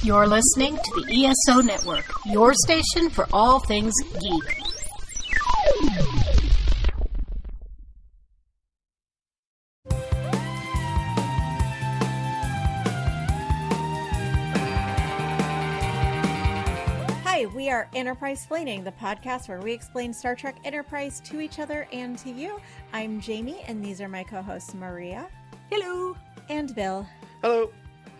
You're listening to the ESO Network, your station for all things geek. Hi, we are Enterprise-Splaining, the podcast where we explain Star Trek Enterprise to each other and to you. I'm Jamie, and these are my co-hosts Maria. Hello. And Bill. Hello.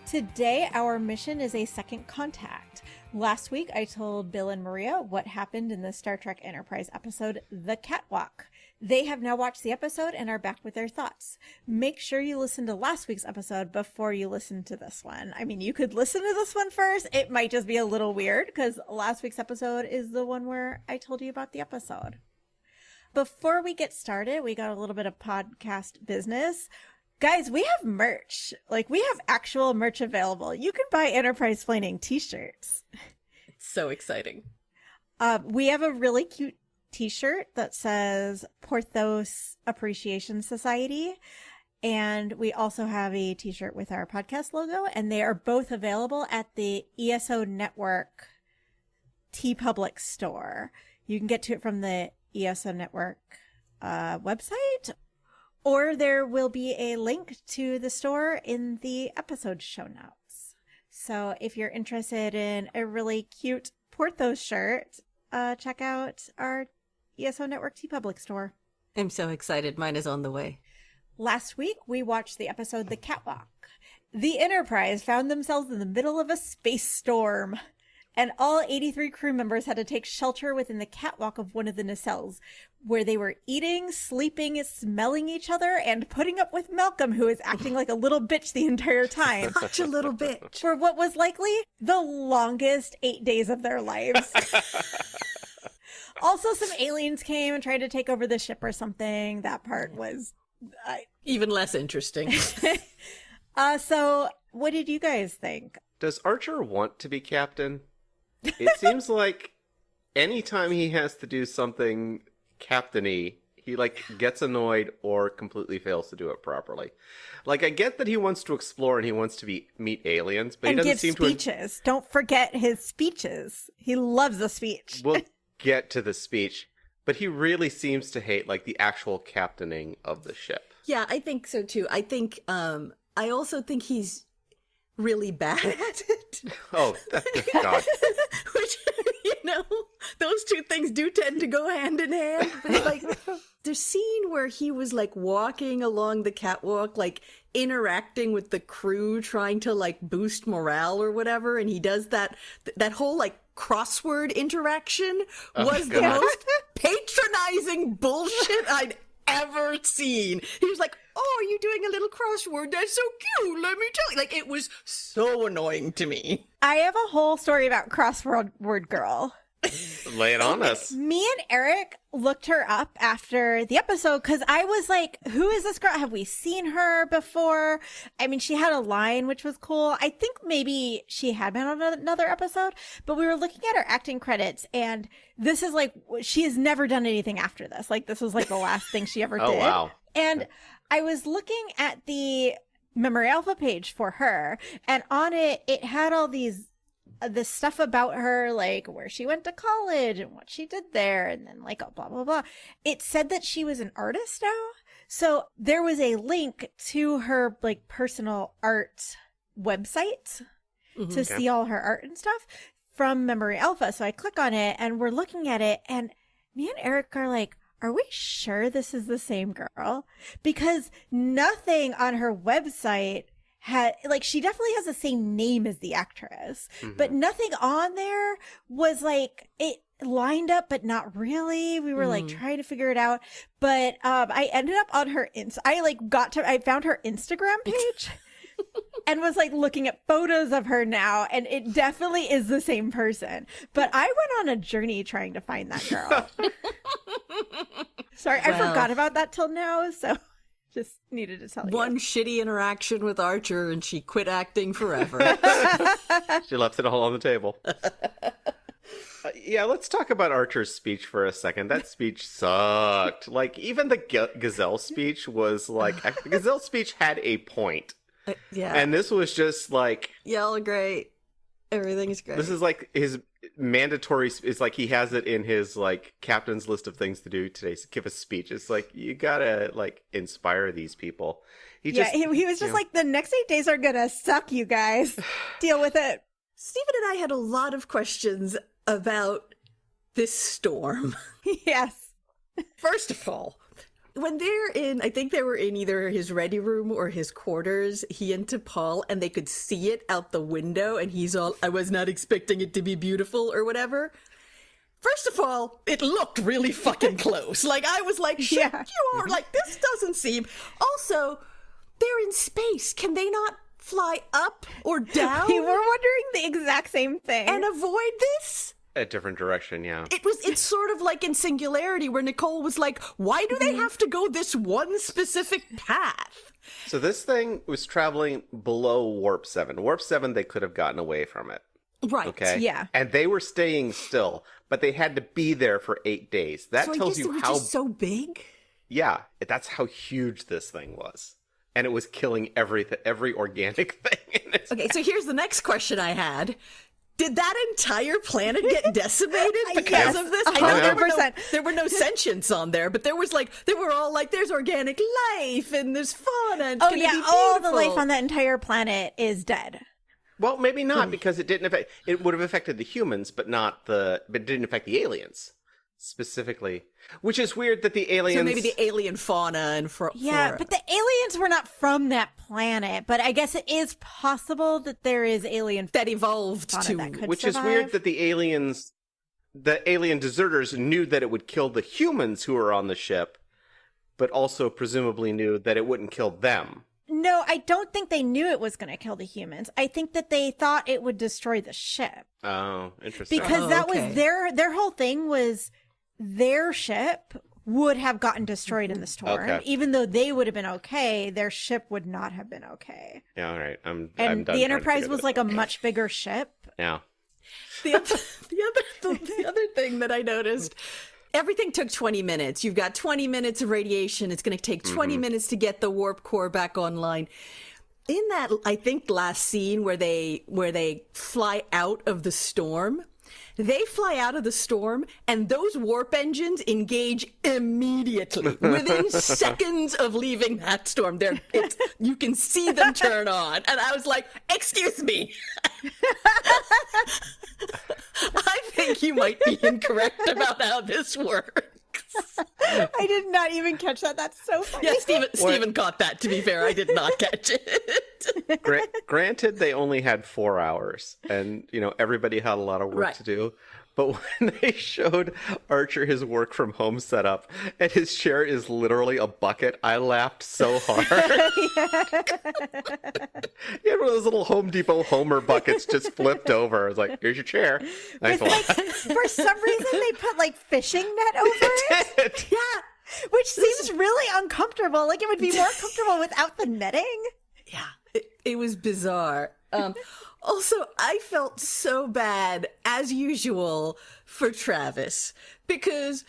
Today, our mission is a second contact. Last week, I told Bill and Maria what happened in the Star Trek Enterprise episode, The Catwalk. They have now watched the episode and are back with their thoughts. Make sure you listen to last week's episode before you listen to this one. I mean, you could listen to this one first. It might just be a little weird because last week's episode is the one where I told you about the episode. Before we get started, we got a little bit of podcast business. Guys, we have merch. We have actual merch available. You can buy Enterprise-Splaining t-shirts. It's so exciting. We have a really cute t-shirt that says Porthos Appreciation Society. And we also have a t-shirt with our podcast logo. And they are both available at the ESO Network TeePublic store. You can get to it from the ESO Network website. Or there will be a link to the store in the episode show notes. So if you're interested in a really cute Porthos shirt, check out our ESO Network TeePublic store. I'm so excited. Mine is on the way. Last week, we watched the episode The Catwalk. The Enterprise found themselves in the middle of a space storm, and all 83 crew members had to take shelter within the catwalk of one of the nacelles, where they were eating, sleeping, smelling each other, and putting up with Malcolm, who is acting like a little bitch the entire time. Such a little bitch. For what was likely the longest 8 days of their lives. Also, some aliens came and tried to take over the ship or something. That part was... even less interesting. So, what did you guys think? Does Archer want to be captain? It seems like anytime he has to do something captain-y, he gets annoyed or completely fails to do it properly. I get that he wants to explore and he wants to meet aliens, but he doesn't seem to... And give speeches. Don't forget his speeches. He loves a speech. We'll get to the speech, but he really seems to hate, the actual captaining of the ship. Yeah, I think so too. I think, I also think he's really bad at it. Oh, God. Which, those two things do tend to go hand in hand. But the scene where he was walking along the catwalk, interacting with the crew, trying to boost morale or whatever, and he does that whole crossword interaction was the most patronizing bullshit I'd ever seen. He was like, "Oh, are you doing a little crossword? That's so cute. Let me tell you." It was so annoying to me. I have a whole story about Crossword Girl. Lay it on us. Me and Eric looked her up after the episode because I was like, who is this girl? Have we seen her before? I mean, she had a line, which was cool. I think maybe she had been on another episode, but we were looking at her acting credits, and this is she has never done anything after this. This was the last thing she ever did. Oh, wow. And I was looking at the Mammary Alpha page for her, and on it, it had all this stuff about her, where she went to college and what she did there, and then blah, blah, blah. It said that she was an artist now. So there was a link to her, personal art website to see all her art and stuff from Mammary Alpha. So I click on it, and we're looking at it, and me and Eric are like, are we sure this is the same girl? Because nothing on her website had, she definitely has the same name as the actress, but nothing on there was it lined up, but not really. We were trying to figure it out, but I ended up on her I found her Instagram page and was looking at photos of her now, and it definitely is the same person. But I went on a journey trying to find that girl. Sorry, I forgot about that till now, so just needed to tell you. One shitty interaction with Archer, and she quit acting forever. She left it all on the table. Yeah, let's talk about Archer's speech for a second. That speech sucked. Even the Gazelle speech was the Gazelle speech had a point. Yeah. And this was just Y'all are great. Everything is great. This is like his mandatory. It's like he has it in his like captain's list of things to do today. So give a speech. It's like you gotta like inspire these people. He was just like, the next 8 days are gonna suck, you guys. Deal with it. Stephen and I had a lot of questions about this storm. Yes. First of all, when they're in, I think they were in either his ready room or his quarters, he and T'Pol, and they could see it out the window, and he's all, I was not expecting it to be beautiful, or whatever. First of all, it looked really fucking close. Like, I was like, shit, Yeah. you are, like, this doesn't seem... Also, they're in space. Can they not fly up or down We were wondering the exact same thing. and avoid this? a different direction. Yeah. It's sort of like in Singularity where Nicole was like, why do they have to go this one specific path? So this thing was traveling below Warp 7. Warp 7, they could have gotten away from it. Right. Okay. Yeah. And they were staying still, but they had to be there for 8 days. That So I tells guess it you was how. just so big. Yeah, that's how huge this thing was, and it was killing every organic thing in it. Okay, so here's the next question I had. Did that entire planet get decimated because Yes, of this? I know 100%. there were no sentients on there, but there was like, they were all like, there's organic life and there's fauna. And it's oh gonna yeah, be all the beautiful. life on that entire planet is dead. Well, maybe not because it didn't affect. It would have affected the humans, but it didn't affect the aliens specifically. Which is weird that the aliens. So maybe the alien fauna and Yeah, flora. but the aliens were not from that planet. But I guess it is possible that there is alien that evolved fauna to that could Which survive. is weird that the alien deserters knew that it would kill the humans who were on the ship, but also presumably knew that it wouldn't kill them. No, I don't think they knew it was going to kill the humans. I think that they thought it would destroy the ship Oh, interesting. because Oh, that okay. was their whole thing was their ship would have gotten destroyed in the storm. Okay. Even though they would have been okay, their ship would not have been okay. Yeah, all right. I'm And done trying the to Enterprise figure was this like a out. much bigger ship. Yeah. The other thing that I noticed, everything took 20 minutes. You've got 20 minutes of radiation. It's going to take 20 minutes to get the warp core back online. In that, I think, last scene where they fly out of the storm, they fly out of the storm and those warp engines engage immediately within seconds of leaving that storm. You can see them turn on. And I was like, excuse me. I think you might be incorrect about how this works. I did not even catch that. That's so funny. Yeah, Steven caught that, to be fair. I did not catch it. Granted, they only had 4 hours, and everybody had a lot of work Right. to do. But when they showed Archer his work from home setup, and his chair is literally a bucket, I laughed so hard. He had one of those little Home Depot Homer buckets just flipped over. I was like, "Here's your chair." Nice one. For some reason, they put like fishing net over it, Yeah. which seems really uncomfortable. Like it would be more comfortable without the netting. Yeah, it was bizarre. Also, I felt so bad, as usual, for Travis, because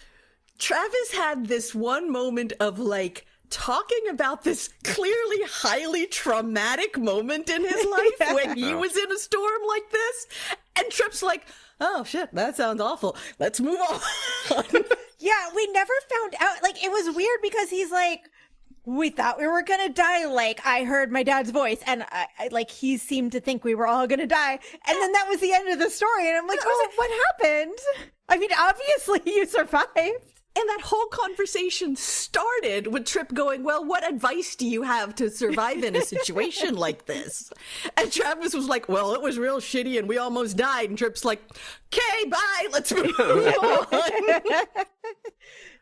Travis had this one moment of like talking about this clearly highly traumatic moment in his life when he was in a storm like this, and Trip's like, oh shit, that sounds awful. Let's move on. Yeah, we never found out. Like it was weird because he's like, we thought we were gonna die. Like I heard my dad's voice, and I like he seemed to think we were all gonna die, and then that was the end of the story. And I'm like, oh, what happened? I mean, obviously you survived. And that whole conversation started with Trip going, well, what advice do you have to survive in a situation like this? And Travis was like, well, it was real shitty and we almost died. And Trip's like, okay, bye, let's move on.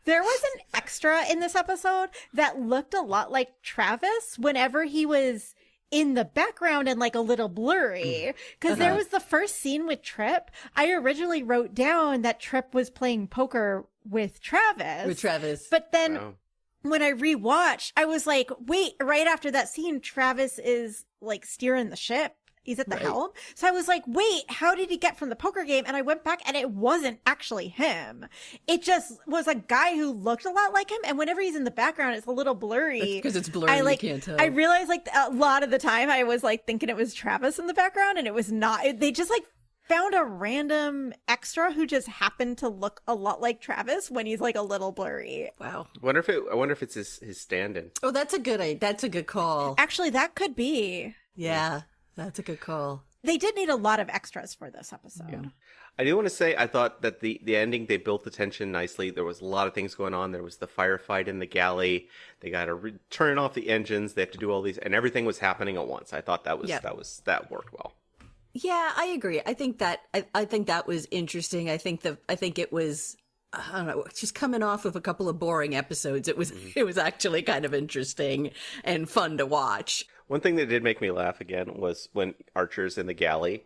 There was an extra in this episode that looked a lot like Travis whenever he was in the background and like a little blurry. Because there was the first scene with Trip. I originally wrote down that Trip was playing poker with Travis. But then Wow. when I rewatched, I was like, wait, right after that scene, Travis is like steering the ship. He's at the helm. So I was like, wait, how did he get from the poker game? And I went back and it wasn't actually him. It just was a guy who looked a lot like him. And whenever he's in the background, it's a little blurry. Because it's blurry, you can't tell. I realized like a lot of the time I was like thinking it was Travis in the background and it was not. They just like found a random extra who just happened to look a lot like Travis when he's like a little blurry. Wow. I wonder if it's his stand-in. Oh, that's a good call. Actually, that could be. Yeah, that's a good call. They did need a lot of extras for this episode. Yeah. I do want to say I thought that the ending, they built the tension nicely. There was a lot of things going on. There was the firefight in the galley. They got to turn off the engines. They have to do all these, and everything was happening at once. I thought that worked well. Yeah, I agree. I think that was interesting. I think it was, I don't know, just coming off of a couple of boring episodes. It was actually kind of interesting and fun to watch. One thing that did make me laugh again was when Archer's in the galley.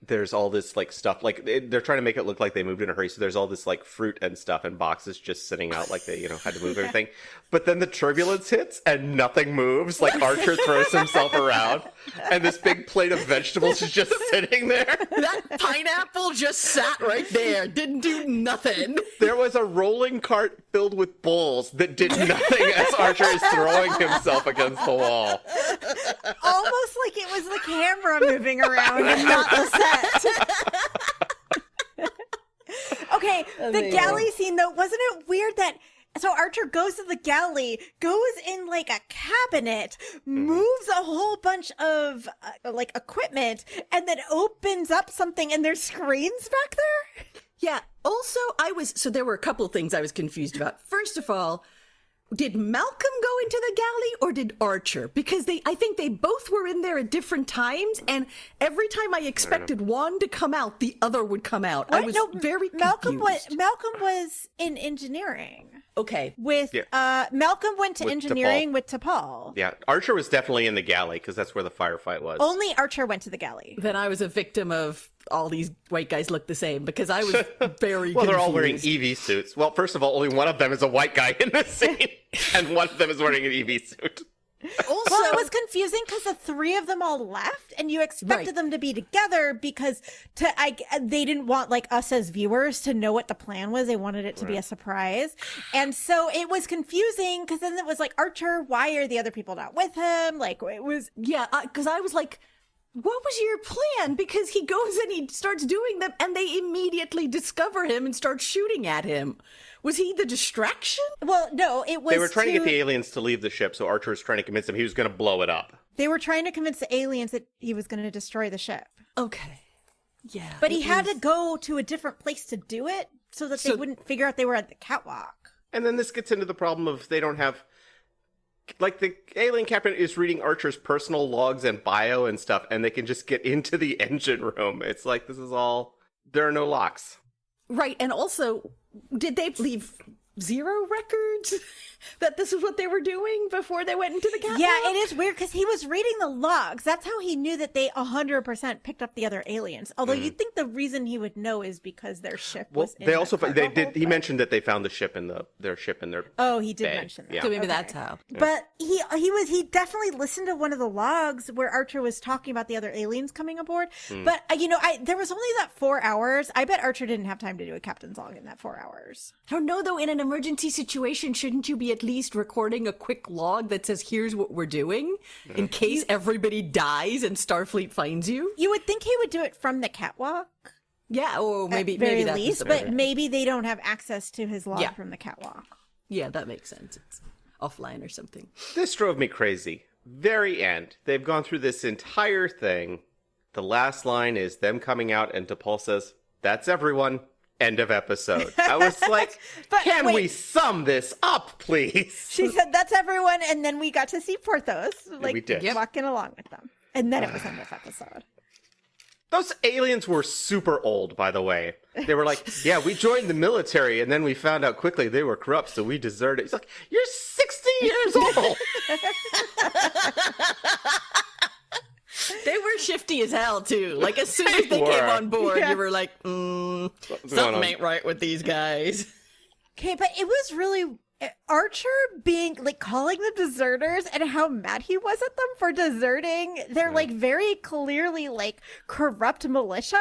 There's all this like stuff, like they're trying to make it look like they moved in a hurry. So there's all this like fruit and stuff and boxes just sitting out, like they had to move everything. But then the turbulence hits and nothing moves. Like Archer throws himself around, and this big plate of vegetables is just sitting there. That pineapple just sat right there, didn't do nothing. There was a rolling cart filled with bowls that did nothing as Archer is throwing himself against the wall. Almost like it was the camera moving around and not the set. Okay, the galley scene though, wasn't it weird that so Archer goes to the galley, goes in like a cabinet, moves a whole bunch of like equipment, and then opens up something and there's screens back there? Yeah. Also, so there were a couple things I was confused about. First of all, did Malcolm go into the galley or did Archer? Because I think they both were in there at different times, and every time I expected one to come out, the other would come out. What? I was No, very confused. Malcolm was in engineering. Okay. Malcolm went to With engineering T'Pol. with T'Pol. Yeah, Archer was definitely in the galley because that's where the firefight was. Only Archer went to the galley. Then I was a victim of all these white guys look the same because I was very Well, they're all wearing confused. EV suits. Well, first of all, only one of them is a white guy in this scene, and one of them is wearing an EV suit. Also, Well, it was confusing because the three of them all left, and you expected Right. them to be together because they didn't want like us as viewers to know what the plan was. They wanted it to be a surprise, and so it was confusing because then it was like, Archer, why are the other people not with him? Like it was. yeah, because I was like, what was your plan? Because he goes and he starts doing them, and they immediately discover him and start shooting at him. Was he the distraction? Well, no, it was. They were trying to get the aliens to leave the ship, so Archer was trying to convince them he was going to blow it up. They were trying to convince the aliens that he was going to destroy the ship, Okay. Yeah. but he had to go to a different place to do it so that they wouldn't figure out they were at the catwalk. And then this gets into the problem of they don't have... Like, the alien captain is reading Archer's personal logs and bio and stuff, and they can just get into the engine room. It's like, this is all... There are no locks. Right, and also, did they leave zero records that this is what they were doing before they went into the catwalk? Yeah, it is weird because he was reading the logs. That's how he knew that they 100% picked up the other aliens. Although you'd think the reason he would know is because their ship Well, was in they the also... cargo They did. hold, He but- mentioned that they found the ship in their ship in their... Oh, he did bag. mention that. Yeah. So maybe Okay. that's how. But he definitely listened to one of the logs where Archer was talking about the other aliens coming aboard. But there was only that 4 hours. I bet Archer didn't have time to do a captain's log in that 4 hours. I don't know, though, in an emergency situation, shouldn't you be at least recording a quick log that says, here's what we're doing, in case everybody dies and Starfleet finds you? You would think he would do it from the catwalk. Yeah, or maybe at very maybe that's least, the but better. maybe they don't have access to his log Yeah. from the catwalk. Yeah, that makes sense. It's offline or something. This drove me crazy. Very end. They've gone through this entire thing. The last line is them coming out, and T'Pol says, "That's everyone." End of episode. I was like, But can wait. we sum this up, please? She said, "That's everyone," and then we got to see Porthos, like we did. walking along with them, and then it was in this episode. Those aliens were super old, by the way. They were like, yeah, we joined the military, and then we found out quickly they were corrupt, so we deserted. It's like, you're 60 years old! They were shifty as hell, too. Like, as soon as they were. came on board, Yeah. you were like, going something on? ain't right with these guys. Okay, but it was really Archer being like calling them deserters and how mad he was at them for deserting. They're like very clearly like corrupt militia.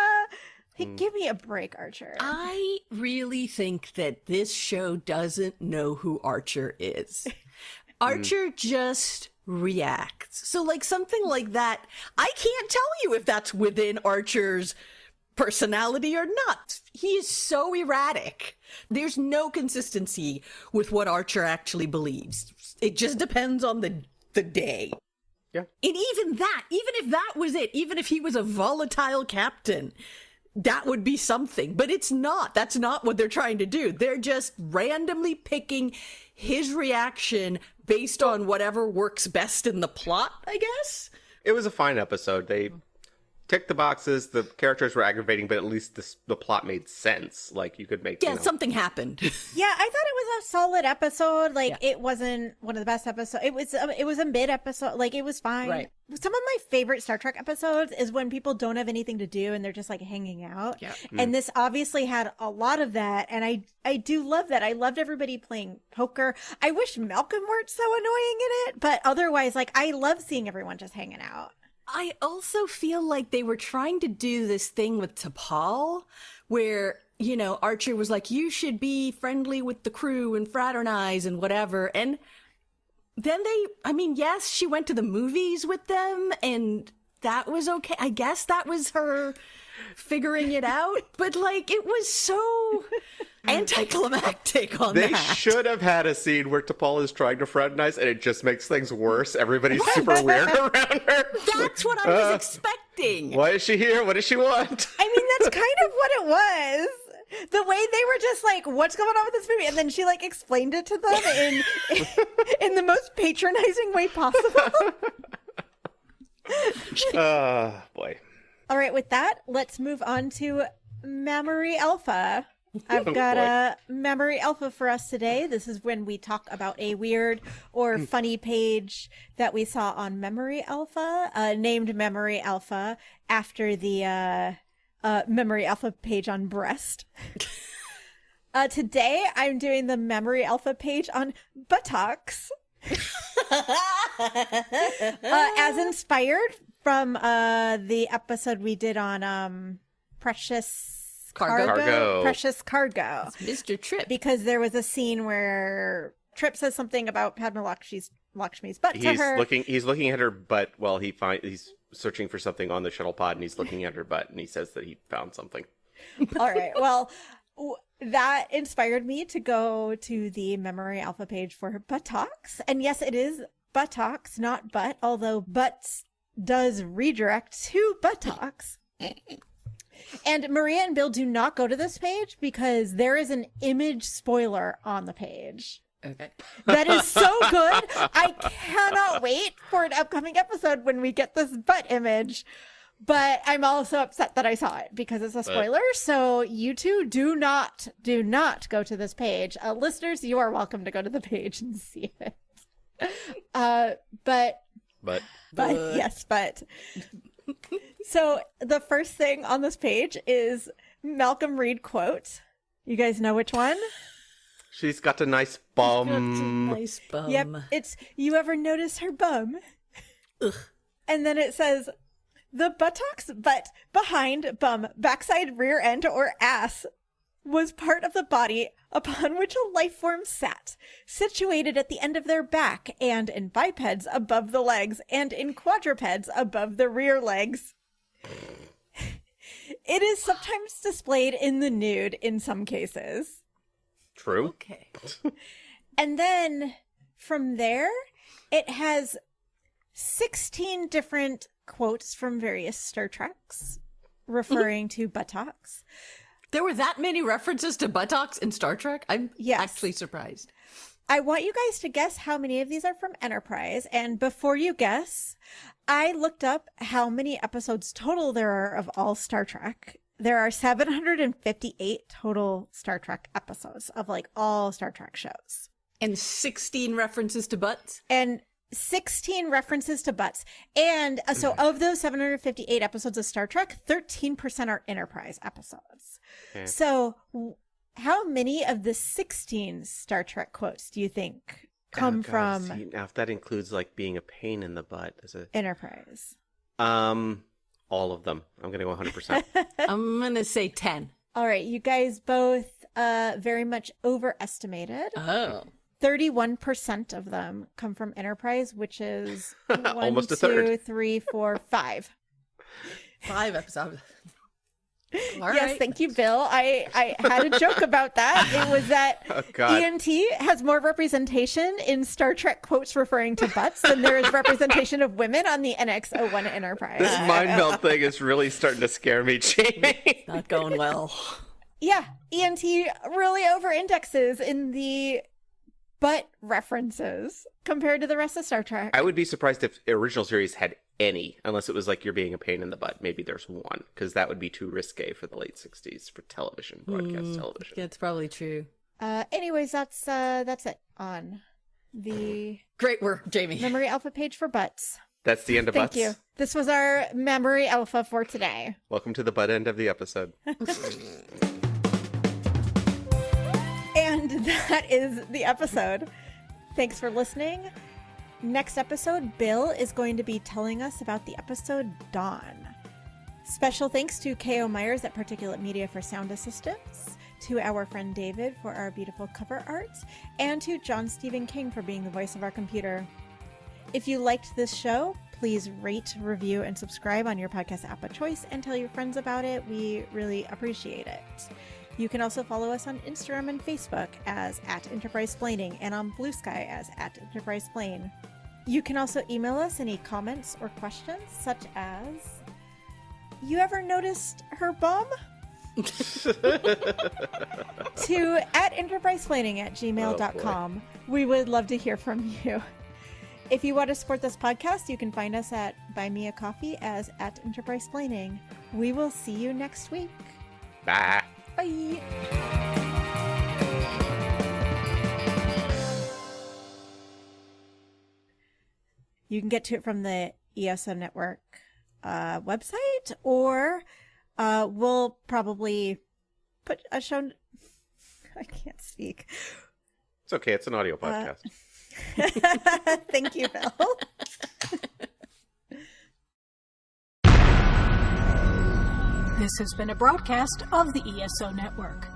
Like, give me a break, Archer. I really think that this show doesn't know who Archer is. Archer just reacts. So, like, something like that, I can't tell you if that's within Archer's personality or not. He is so erratic. There's no consistency with what Archer actually believes. It just depends on the day. Yeah. And even if that was it, even if he was a volatile captain, that would be something. But it's not. That's not what they're trying to do. They're just randomly picking his reaction based on whatever works best in the plot, I guess. It was a fine episode. They ticked the boxes. The characters were aggravating, but at least the plot made sense. Like, you could make, Yeah, something happened. Yeah, I thought it was a solid episode. Like, it wasn't one of the best episodes. It was a mid episode. Like, it was fine. Right. Some of my favorite Star Trek episodes is when people don't have anything to do and they're just like hanging out. Yeah. And this obviously had a lot of that. And I do love that. I loved everybody playing poker. I wish Malcolm weren't so annoying in it, but otherwise, like, I love seeing everyone just hanging out. I also feel like they were trying to do this thing with T'Pol where, you know, Archer was like, you should be friendly with the crew and fraternize and whatever. And then yes, she went to the movies with them and that was okay. I guess that was her figuring it out. But, like, it was so anticlimactic on They that. should have had a scene where T'Pol is trying to fraternize and it just makes things worse. Everybody's super weird around her. That's what I was expecting. Why is she here? What does she want? I mean, that's kind of what it was. The way they were just like, what's going on with this movie? And then she, like, explained it to them in the most patronizing way possible. Boy. All right, with that, let's move on to Mammary Alpha. I've got a Mammary Alpha for us today. This is when we talk about a weird or funny page that we saw on Mammary Alpha, named Mammary Alpha after the Mammary Alpha page on breast. Today, I'm doing the Mammary Alpha page on buttocks. As inspired from the episode we did on Precious Cargo. Precious Cargo. Mr. Trip. Because there was a scene where Trip says something about Padma Lakshmi's butt to her. He's looking at her butt while he's searching for something on the shuttle pod, and he's looking at her butt, and he says that he found something. All right. Well, that inspired me to go to the Mammary Alpha page for buttocks. And yes, it is buttocks, not butt, although butts does redirect to buttocks. And Maria and Bill do not go to this page because there is an image spoiler on the page. Okay. That is so good. I cannot wait for an upcoming episode when we get this butt image. But I'm also upset that I saw it because it's a spoiler. So you two do not go to this page. Listeners, you are welcome to go to the page and see it. But yes. So the first thing on this page is Malcolm Reed quote. You guys know which one? She's got a nice bum. Got a nice bum. Yep, it's you ever notice her bum? Ugh. And then it says the buttocks, butt, behind, bum, backside, rear end, or ass was part of the body upon which a life form sat, situated at the end of their back, and in bipeds above the legs, and in quadrupeds above the rear legs. It is sometimes displayed in the nude in some cases. True. Okay. And then from there, it has 16 different quotes from various Star Treks referring to buttocks. There were that many references to buttocks in Star Trek? I'm Yes. actually surprised. I want you guys to guess how many of these are from Enterprise. And before you guess, I looked up how many episodes total there are of all Star Trek. There are 758 total Star Trek episodes of like all Star Trek shows. And 16 references to butts? And 16 references to butts. And so of those 758 episodes of Star Trek, 13% are Enterprise episodes. Okay. So how many of the 16 Star Trek quotes do you think come from See, now if that includes like being a pain in the butt as a Enterprise? all of them. I'm gonna go 100%. I'm going to say 10. All right, you guys both very much overestimated. Oh. 31% of them come from Enterprise, which is Almost a 1, 2, third. 3, 4, 5. 5 episodes. All Yes, right. thank you, Bill. I had a joke about that. It was that God. ENT has more representation in Star Trek quotes referring to butts than there is representation of women on the NX-01 Enterprise. This mind meld thing is really starting to scare me, Jamie. Not going well. Yeah, ENT really over-indexes in the butt references compared to the rest of Star Trek. I would be surprised if the original series had any, unless it was like you're being a pain in the butt. Maybe there's one, because that would be too risque for the late 60s for television, broadcast television. Yeah, it's probably true. Anyways, that's it on the Great work, Jamie. Mammary Alpha page for butts. That's the end of Thank Butts. you. This was our Mammary Alpha for today. Welcome to the butt end of the episode. And that is the episode. Thanks for listening. Next episode, Bill is going to be telling us about the episode Dawn. Special thanks to K.O. Myers at Particulate Media for sound assistance, to our friend David for our beautiful cover art, and to John Stephen King for being the voice of our computer. If you liked this show, please rate, review, and subscribe on your podcast app of choice and tell your friends about it. We really appreciate it. You can also follow us on Instagram and Facebook as @EnterpriseSplaining and on Blue Sky as @EnterpriseSplain. You can also email us any comments or questions, such as, you ever noticed her bum? to @enterprisesplaining@gmail.com. We would love to hear from you. If you want to support this podcast, you can find us at Buy Me a Coffee as @EnterpriseSplaining. We will see you next week. Bye. Bye. You can get to it from the ESO Network website, or we'll probably put a show. I can't speak. It's okay. It's an audio podcast. Thank you, Bill. This has been a broadcast of the ESO Network.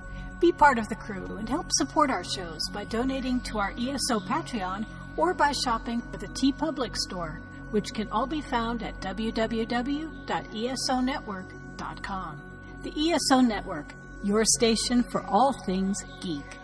Be part of the crew and help support our shows by donating to our ESO Patreon or by shopping at the TeePublic store, which can all be found at www.esonetwork.com. The ESO Network, your station for all things geek.